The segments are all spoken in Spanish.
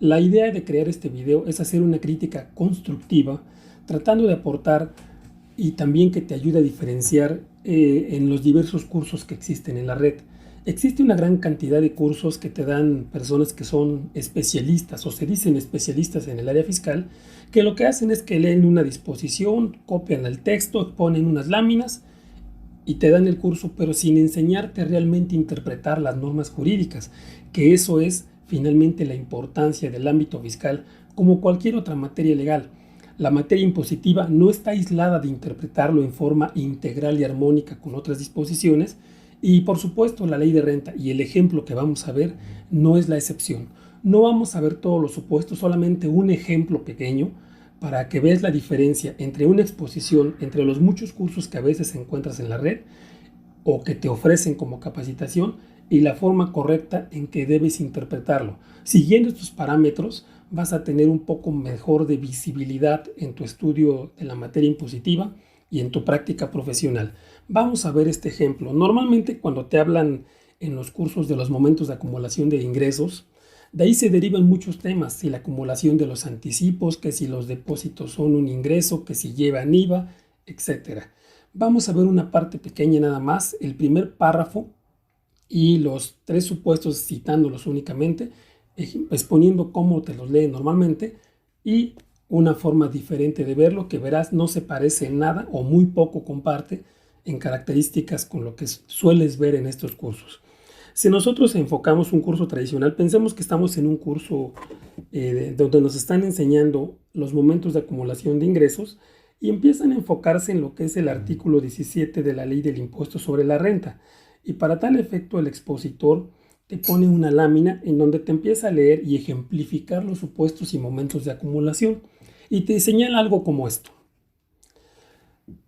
La idea de crear este video es hacer una crítica constructiva, tratando de aportar y también que te ayude a diferenciar en los diversos cursos que existen en la red. Existe una gran cantidad de cursos que te dan personas que son especialistas o se dicen especialistas en el área fiscal, que lo que hacen es que leen una disposición, copian el texto, ponen unas láminas y te dan el curso, pero sin enseñarte realmente a interpretar las normas jurídicas, que eso es finalmente la importancia del ámbito fiscal como cualquier otra materia legal. La materia impositiva no está aislada de interpretarlo en forma integral y armónica con otras disposiciones, y por supuesto la ley de renta y el ejemplo que vamos a ver no es la excepción. No vamos a ver todos los supuestos, solamente un ejemplo pequeño para que veas la diferencia entre una exposición, entre los muchos cursos que a veces encuentras en la red o que te ofrecen como capacitación y la forma correcta en que debes interpretarlo. Siguiendo estos parámetros vas a tener un poco mejor de visibilidad en tu estudio de la materia impositiva y en tu práctica profesional. Vamos a ver este ejemplo. Normalmente cuando te hablan en los cursos de los momentos de acumulación de ingresos, de ahí se derivan muchos temas, si la acumulación de los anticipos, que si los depósitos son un ingreso, que si llevan IVA, etc. Vamos a ver una parte pequeña nada más, el primer párrafo y los tres supuestos citándolos únicamente, exponiendo cómo te los leen normalmente y una forma diferente de verlo que verás no se parece en nada o muy poco comparte en características con lo que sueles ver en estos cursos. Si nosotros enfocamos un curso tradicional, pensemos que estamos en un curso donde nos están enseñando los momentos de acumulación de ingresos y empiezan a enfocarse en lo que es el artículo 17 de la ley del impuesto sobre la renta. Y para tal efecto el expositor te pone una lámina en donde te empieza a leer y ejemplificar los supuestos y momentos de acumulación. Y te señala algo como esto.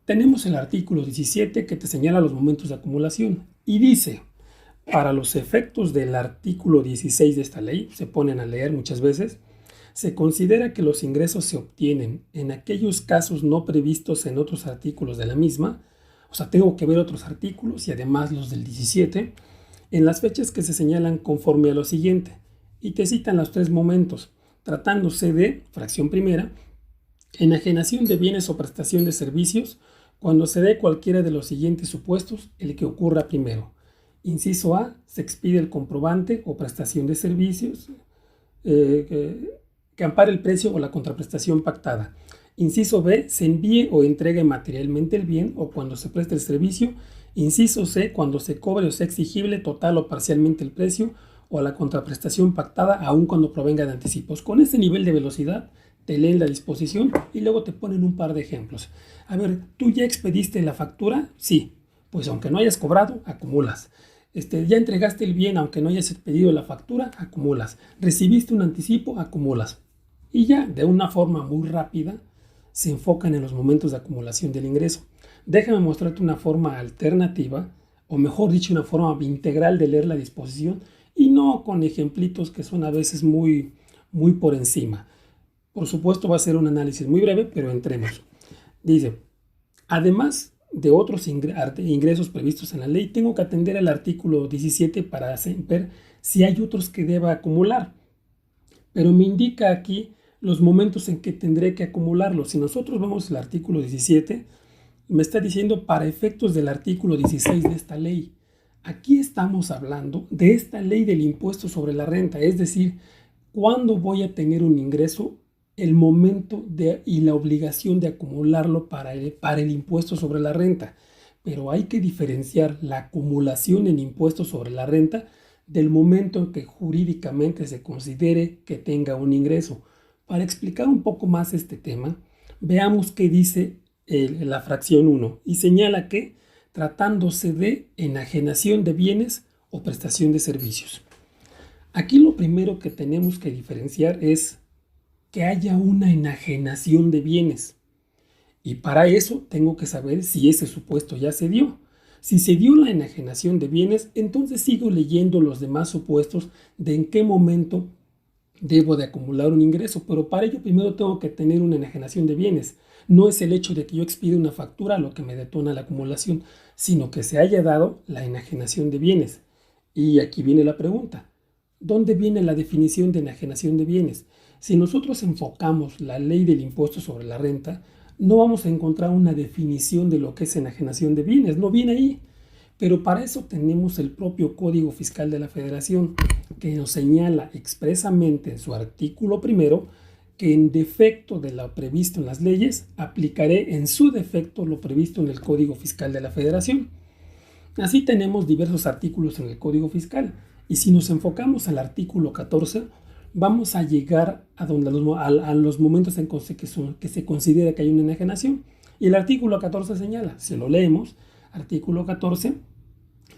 Tenemos el artículo 17 que te señala los momentos de acumulación y dice: para los efectos del artículo 16 de esta ley, se ponen a leer muchas veces, se considera que los ingresos se obtienen en aquellos casos no previstos en otros artículos de la misma, o sea, tengo que ver otros artículos y además los del 17, en las fechas que se señalan conforme a lo siguiente, y te citan los tres momentos, tratándose de, fracción primera, enajenación de bienes o prestación de servicios, cuando se dé cualquiera de los siguientes supuestos, el que ocurra primero. Inciso A, se expide el comprobante o prestación de servicios que ampare el precio o la contraprestación pactada. Inciso B, se envíe o entregue materialmente el bien o cuando se preste el servicio. Inciso C, cuando se cobre o sea exigible total o parcialmente el precio o la contraprestación pactada, aun cuando provenga de anticipos. Con este nivel de velocidad te leen la disposición y luego te ponen un par de ejemplos. A ver, ¿tú ya expediste la factura? Sí. Pues aunque no hayas cobrado, acumulas. Ya entregaste el bien, aunque no hayas pedido la factura, acumulas. Recibiste un anticipo, acumulas. Y ya, de una forma muy rápida, se enfocan en los momentos de acumulación del ingreso. Déjame mostrarte una forma alternativa, o mejor dicho, una forma integral de leer la disposición y no con ejemplitos que son a veces muy por encima. Por supuesto va a ser un análisis muy breve, pero entremos. Dice, además de otros ingresos previstos en la ley, tengo que atender al artículo 17 para ver si hay otros que deba acumular. Pero me indica aquí los momentos en que tendré que acumularlos. Si nosotros vemos el artículo 17, me está diciendo para efectos del artículo 16 de esta ley. Aquí estamos hablando de esta ley del impuesto sobre la renta, es decir, ¿cuándo voy a tener un ingreso? El momento y la obligación de acumularlo para el impuesto sobre la renta. Pero hay que diferenciar la acumulación en impuestos sobre la renta del momento en que jurídicamente se considere que tenga un ingreso. Para explicar un poco más este tema, veamos qué dice la fracción 1 y señala que tratándose de enajenación de bienes o prestación de servicios. Aquí lo primero que tenemos que diferenciar es que haya una enajenación de bienes. Y para eso tengo que saber si ese supuesto ya se dio. Si se dio la enajenación de bienes, entonces sigo leyendo los demás supuestos de en qué momento debo de acumular un ingreso. Pero para ello primero tengo que tener una enajenación de bienes. No es el hecho de que yo expida una factura lo que me detona la acumulación, sino que se haya dado la enajenación de bienes. Y aquí viene la pregunta. ¿Dónde viene la definición de enajenación de bienes? Si nosotros enfocamos la ley del impuesto sobre la renta, no vamos a encontrar una definición de lo que es enajenación de bienes, no viene ahí. Pero para eso tenemos el propio Código Fiscal de la Federación, que nos señala expresamente en su artículo primero que en defecto de lo previsto en las leyes, aplicaré en su defecto lo previsto en el Código Fiscal de la Federación. Así tenemos diversos artículos en el Código Fiscal, y si nos enfocamos al artículo 14, vamos a llegar a los momentos en que se considera que hay una enajenación. Y el artículo 14 señala, si lo leemos, artículo 14,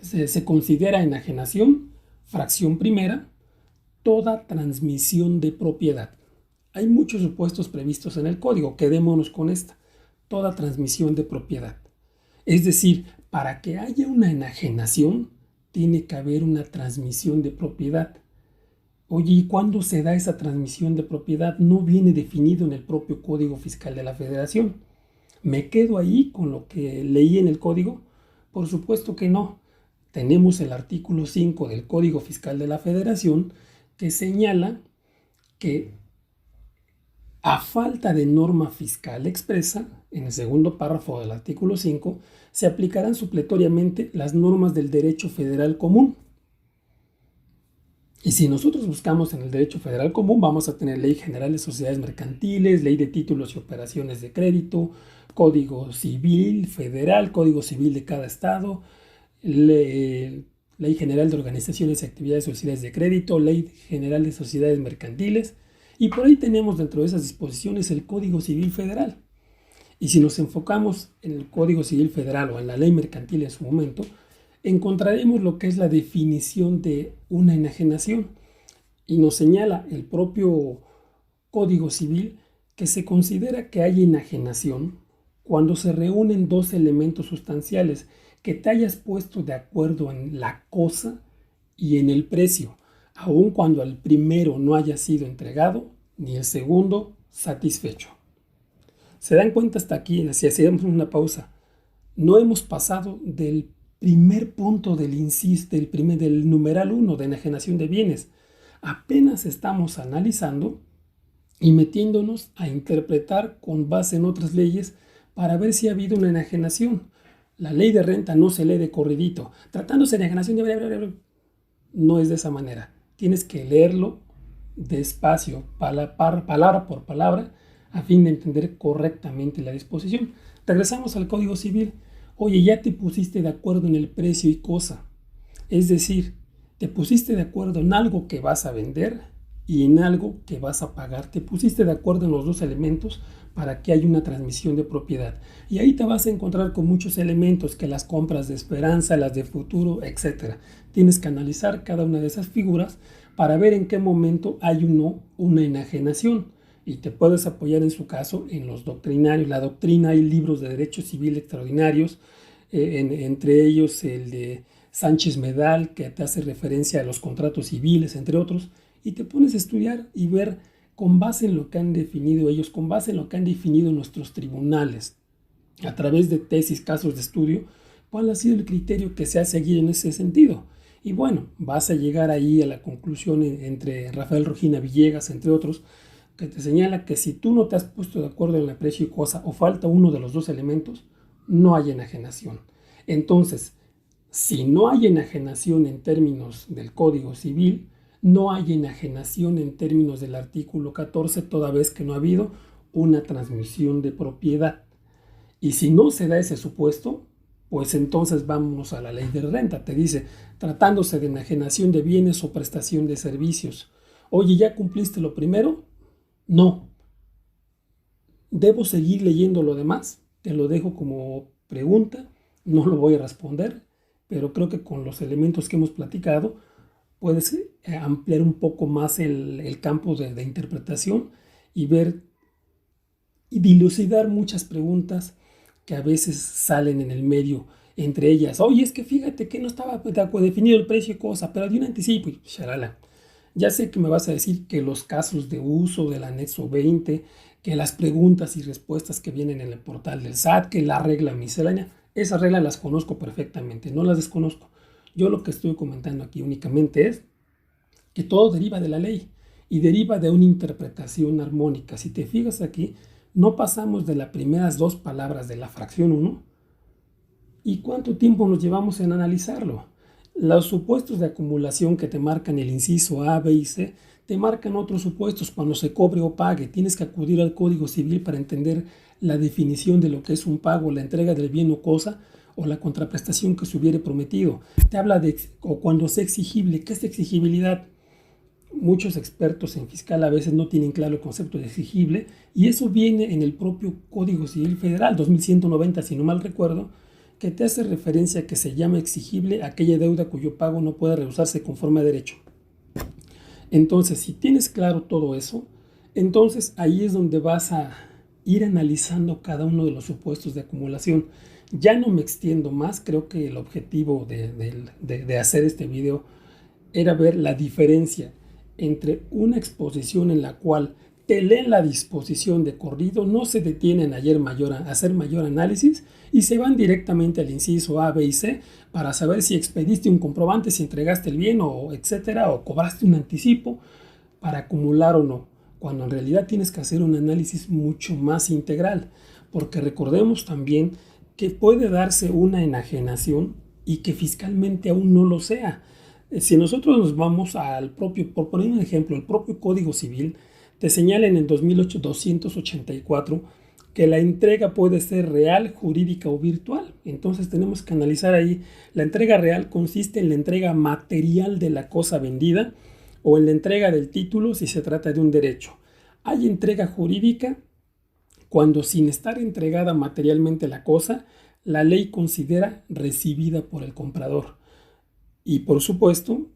se considera enajenación, fracción primera, toda transmisión de propiedad. Hay muchos supuestos previstos en el código, quedémonos con esta, toda transmisión de propiedad. Es decir, para que haya una enajenación, tiene que haber una transmisión de propiedad. Oye, ¿y cuándo se da esa transmisión de propiedad? No viene definido en el propio Código Fiscal de la Federación. ¿Me quedo ahí con lo que leí en el código? Por supuesto que no. Tenemos el artículo 5 del Código Fiscal de la Federación que señala que a falta de norma fiscal expresa, en el segundo párrafo del artículo 5, se aplicarán supletoriamente las normas del derecho federal común. Y si nosotros buscamos en el derecho federal común, vamos a tener Ley General de Sociedades Mercantiles, Ley de Títulos y Operaciones de Crédito, Código Civil Federal, Código Civil de cada estado, Ley General de Organizaciones y Actividades de Sociedades de Crédito, Ley General de Sociedades Mercantiles, y por ahí tenemos dentro de esas disposiciones el Código Civil Federal. Y si nos enfocamos en el Código Civil Federal o en la Ley Mercantil en su momento, encontraremos lo que es la definición de una enajenación. Y nos señala el propio Código Civil que se considera que hay enajenación cuando se reúnen dos elementos sustanciales, que te hayas puesto de acuerdo en la cosa y en el precio, aun cuando el primero no haya sido entregado ni el segundo satisfecho. ¿Se dan cuenta hasta aquí? Si hacemos una pausa, no hemos pasado del primer punto del inciso, del numeral 1 de enajenación de bienes. Apenas estamos analizando y metiéndonos a interpretar con base en otras leyes para ver si ha habido una enajenación. La ley de renta no se lee de corridito. Tratándose de enajenación de... No es de esa manera. Tienes que leerlo despacio, palabra por palabra, a fin de entender correctamente la disposición. Regresamos al Código Civil. Oye, ya te pusiste de acuerdo en el precio y cosa. Es decir, te pusiste de acuerdo en algo que vas a vender y en algo que vas a pagar. Te pusiste de acuerdo en los dos elementos para que haya una transmisión de propiedad. Y ahí te vas a encontrar con muchos elementos, que las compras de esperanza, las de futuro, etc. Tienes que analizar cada una de esas figuras para ver en qué momento hay una enajenación. Y te puedes apoyar en su caso en los doctrinarios. La doctrina, hay libros de derecho civil extraordinarios, entre ellos el de Sánchez Medal, que te hace referencia a los contratos civiles, entre otros, y te pones a estudiar y ver con base en lo que han definido ellos, con base en lo que han definido nuestros tribunales, a través de tesis, casos de estudio, cuál ha sido el criterio que se ha seguido en ese sentido. Y bueno, vas a llegar ahí a la conclusión entre Rafael Rojina Villegas, entre otros, que te señala que si tú no te has puesto de acuerdo en el precio y cosa, o falta uno de los dos elementos, no hay enajenación. Entonces, si no hay enajenación en términos del Código Civil, no hay enajenación en términos del artículo 14, toda vez que no ha habido una transmisión de propiedad. Y si no se da ese supuesto, pues entonces vámonos a la ley de renta. Te dice, tratándose de enajenación de bienes o prestación de servicios. Oye, ¿ya cumpliste lo primero? No. ¿Debo seguir leyendo lo demás? Te lo dejo como pregunta, no lo voy a responder, pero creo que con los elementos que hemos platicado puedes ampliar un poco más el campo de interpretación y ver y dilucidar muchas preguntas que a veces salen en el medio, entre ellas, oye, es que fíjate que no estaba definido el precio y cosa, pero de un anticipo y shalala. Ya sé que me vas a decir que los casos de uso del anexo 20, que las preguntas y respuestas que vienen en el portal del SAT, que la regla miscelánea, esas reglas las conozco perfectamente, no las desconozco. Yo lo que estoy comentando aquí únicamente es que todo deriva de la ley y deriva de una interpretación armónica. Si te fijas aquí, no pasamos de las primeras dos palabras de la fracción 1. ¿Y cuánto tiempo nos llevamos en analizarlo? Los supuestos de acumulación que te marcan el inciso A, B y C, te marcan otros supuestos cuando se cobre o pague. Tienes que acudir al Código Civil para entender la definición de lo que es un pago, la entrega del bien o cosa, o la contraprestación que se hubiere prometido. Te habla de o cuando sea exigible. ¿Qué es exigibilidad? Muchos expertos en fiscal a veces no tienen claro el concepto de exigible, y eso viene en el propio Código Civil Federal 2190, si no mal recuerdo, que te hace referencia a que se llama exigible aquella deuda cuyo pago no puede rehusarse conforme a derecho. Entonces, si tienes claro todo eso, entonces ahí es donde vas a ir analizando cada uno de los supuestos de acumulación. Ya no me extiendo más, creo que el objetivo de hacer este video era ver la diferencia entre una exposición en la cual te leen la disposición de corrido, no se detienen a hacer mayor análisis y se van directamente al inciso A, B y C para saber si expediste un comprobante, si entregaste el bien o etcétera, o cobraste un anticipo para acumular o no, cuando en realidad tienes que hacer un análisis mucho más integral, porque recordemos también que puede darse una enajenación y que fiscalmente aún no lo sea. Si nosotros nos vamos al propio, por poner un ejemplo, el propio Código Civil te señala en el 284 que la entrega puede ser real, jurídica o virtual. Entonces tenemos que analizar ahí. La entrega real consiste en la entrega material de la cosa vendida o en la entrega del título si se trata de un derecho. Hay entrega jurídica cuando, sin estar entregada materialmente la cosa, la ley considera recibida por el comprador. Y por supuesto,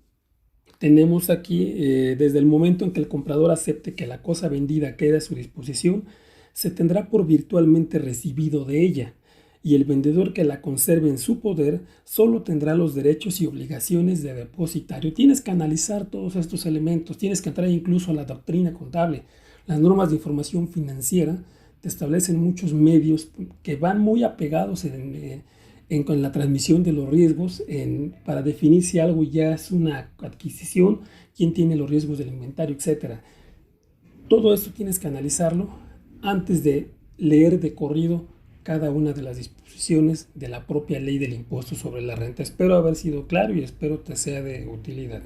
tenemos aquí, desde el momento en que el comprador acepte que la cosa vendida queda a su disposición, se tendrá por virtualmente recibido de ella, y el vendedor que la conserve en su poder solo tendrá los derechos y obligaciones de depositario. Tienes que analizar todos estos elementos, tienes que entrar incluso a la doctrina contable. Las normas de información financiera te establecen muchos medios que van muy apegados con la transmisión de los riesgos para definir si algo ya es una adquisición, quién tiene los riesgos del inventario, etc. Todo esto tienes que analizarlo antes de leer de corrido cada una de las disposiciones de la propia ley del impuesto sobre la renta. Espero haber sido claro y espero te sea de utilidad.